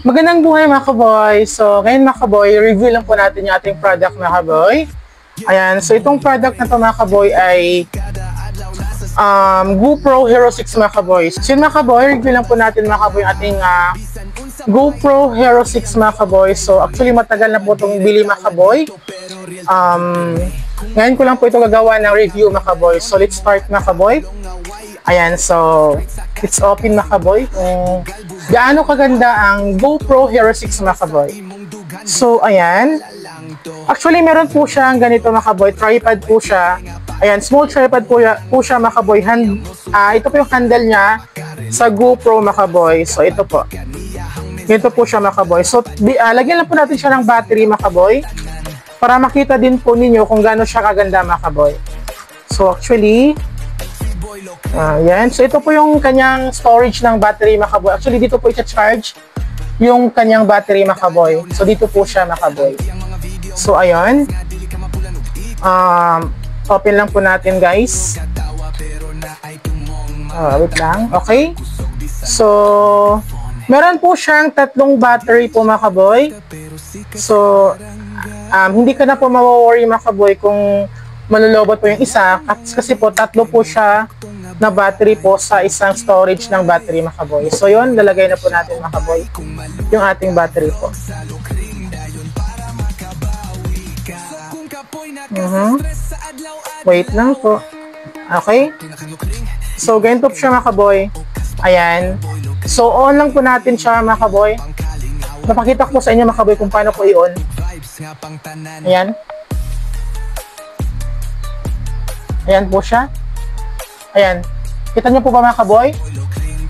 Magandang buhay mga kaboy. So, ngayon mga kaboy, review lang po natin yung ating product mga kaboy. Ayan, so itong product na to mga kaboy ay GoPro Hero 6 mga kaboy. So yun mga kaboy, review lang po natin mga kaboy yung ating GoPro Hero 6 mga kaboy. So actually matagal na po itong bili mga kaboy. Ngayon ko lang po ito gagawa ng review mga kaboy. So let's start mga kaboy. Ayan, so it's open mga kaboy. Kung gaano kaganda ang GoPro Hero 6 mga kaboy. So ayan. Actually meron po siyang ganito mga kaboy. Tripod po siya. Ayan, small tripod po siya mga kaboy. Ito po yung handle niya sa GoPro mga kaboy. So ito po. Ito po siya mga kaboy. So lagyan lang po natin siya ng battery mga kaboy. Para makita din po ninyo kung gaano siya kaganda mga kaboy. So actually yan. So ito po yung kanyang storage ng battery mga kaboy. Actually dito po i-charge yung kanyang battery mga kaboy. So dito po siya mga kaboy. So ayun. Open lang po natin guys. Wait lang. Okay. So meron po siyang tatlong battery po mga kaboy. So hindi ka na po mawo-worry mga kaboy kung malulobot po yung isa. Kasi po tatlo po siya na battery po sa isang storage ng battery mga kaboy. So yun, lalagay na po natin mga kaboy yung ating battery po. Wait lang po. Okay. So ganito po siya mga kaboy. Ayan. So on lang po natin siya mga kaboy. Napakita ko po sa inyo mga kaboy kung paano po i-on. Ayan. Ayan po siya. Ayan. Kita niyo po ba mga kaboy?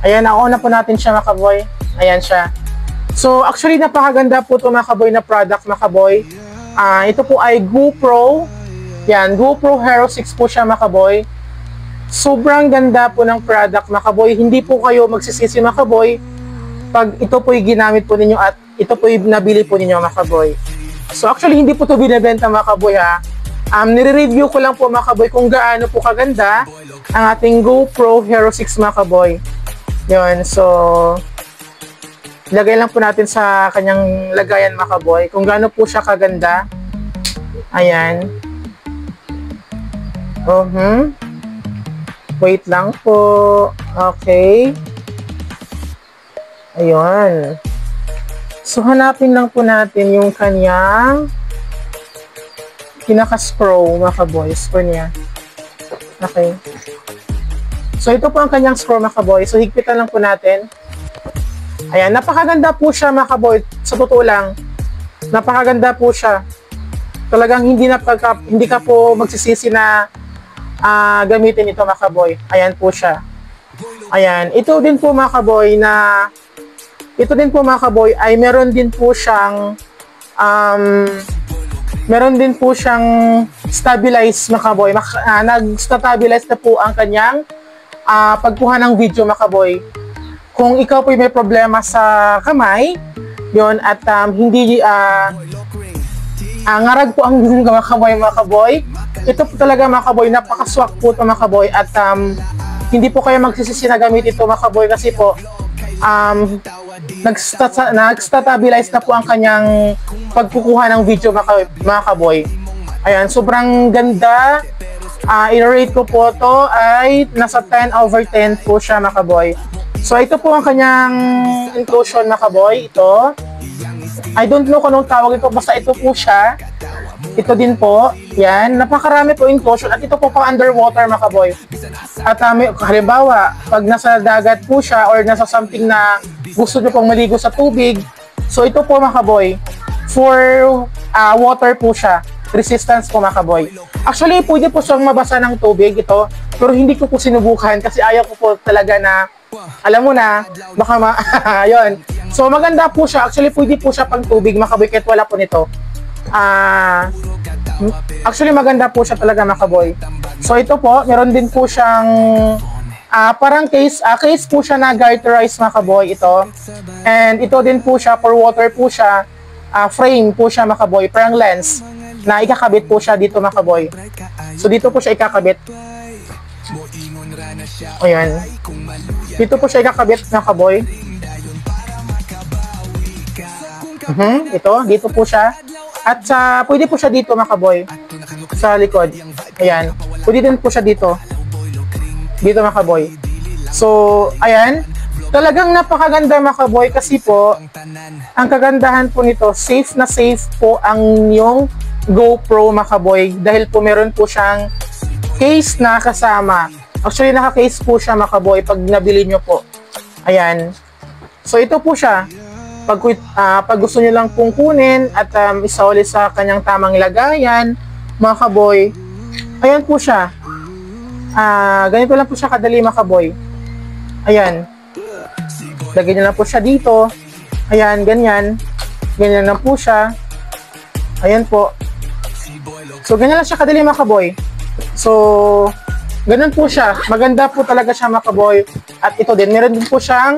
Ayan, na-on na po natin siya mga kaboy. Ayan siya. So, actually, napakaganda po ito mga kaboy na product mga kaboy. Ito po ay GoPro. Yan, GoPro Hero 6 po siya mga kaboy. Sobrang ganda po ng product mga kaboy. Hindi po kayo magsisisi mga kaboy pag ito po yung ginamit po ninyo at ito po yung nabili po ninyo mga kaboy. So, actually, hindi po ito binibenta mga kaboy ha. Nire-review ko lang po mga kaboy kung gaano po kaganda ang ating GoPro Hero 6 mga kaboy. Yun, so lagay lang po natin sa kanyang lagayan mga kaboy kung gaano po siya kaganda. Ayan. Wait lang po. Okay. Ayun. So hanapin lang po natin yung kanyang pinaka-screw mga kaboy. Screw niya. Okay. So ito po ang kanyang screw mga kaboy. So higpitan lang po natin. Ayan, napakaganda po siya mga kaboy. Sa totoo lang, napakaganda po siya. Talagang hindi ka po magsisisi na gamitin ito mga kaboy. Ayan po siya. Ayan, ito din po mga kaboy ay meron din po siyang stabilize mga kaboy. Nag-stabilize na po ang kanyang pagkuha ng video mga kaboy. Kung ikaw po may problema sa kamay, yon at hindi ngarag po ang mga kaboy. Ito po talaga mga kaboy, napakaswak po ito mga kaboy at hindi po kayo magsisisi na gamit ito mga kaboy kasi po nag-stabilize na po ang kanyang pagkukuha ng video mga kaboy. Ayan, sobrang ganda. I-rate ko po ito ay nasa 10/10 po siya mga kaboy. So ito po ang kanyang inclusion mga kaboy. Ito, I don't know kung anong tawag ito, basta ito po siya. Ito din po, yan, napakarami po inclusion at ito po pang underwater mga kaboy. At halimbawa, pag nasa dagat po siya or nasa something na gusto nyo pong maligo sa tubig, so ito po mga kaboy, for water po siya, resistance po mga kaboy. Actually, pwede po siyang mabasa ng tubig ito, pero hindi ko po sinubukan kasi ayaw ko po talaga na, alam mo na, baka yun. So maganda po siya, actually pwede po siya pang tubig mga kaboy kahit wala po nito. Actually maganda po siya talaga mga kaboy. So ito po, meron din po siyang parang case po siya na garterized mga kaboy ito. And ito din po siya, for water po siya, frame po siya mga kaboy, parang lens na ikakabit po siya dito mga kaboy. So dito po siya ikakabit. Ayan. Dito po siya ikakabit mga kaboy. Ito, dito po siya. At pwede po siya dito mga kaboy. Sa likod. Ayan. Pwede din po siya dito. Dito mga kaboy. So, ayan. Talagang napakaganda mga kaboy kasi po, ang kagandahan po nito, safe na safe po ang yung GoPro mga kaboy. Dahil po meron po siyang case na kasama. Actually, naka-case po siya mga kaboy pag nabili nyo po. Ayan. So, ito po siya. Pag gusto nyo lang pong kunin at isauli sa kanyang tamang lagayan, mga kaboy, ayan po siya. Ganito lang po siya kadali mga kaboy. Ayan. Lagyan nyo lang po siya dito. Ayan, ganyan. Ganyan lang po siya. Ayan po. So, ganyan lang siya kadali mga kaboy. So, ganun po siya. Maganda po talaga siya mga kaboy. At ito din, meron din po siyang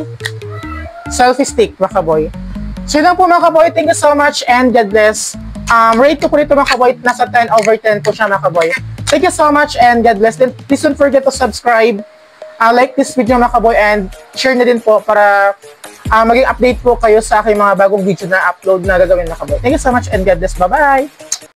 selfie stick, mga kaboy. So, yun lang po mga kaboy. Thank you so much and God bless. Rate ko po nito mga kaboy. Nasa 10/10 po siya mga kaboy. Thank you so much and God bless. Then, please don't forget to subscribe. Like this video mga kaboy and share na din po para maging update po kayo sa aking mga bagong video na upload na gagawin mga kaboy. Thank you so much and God bless. Bye-bye!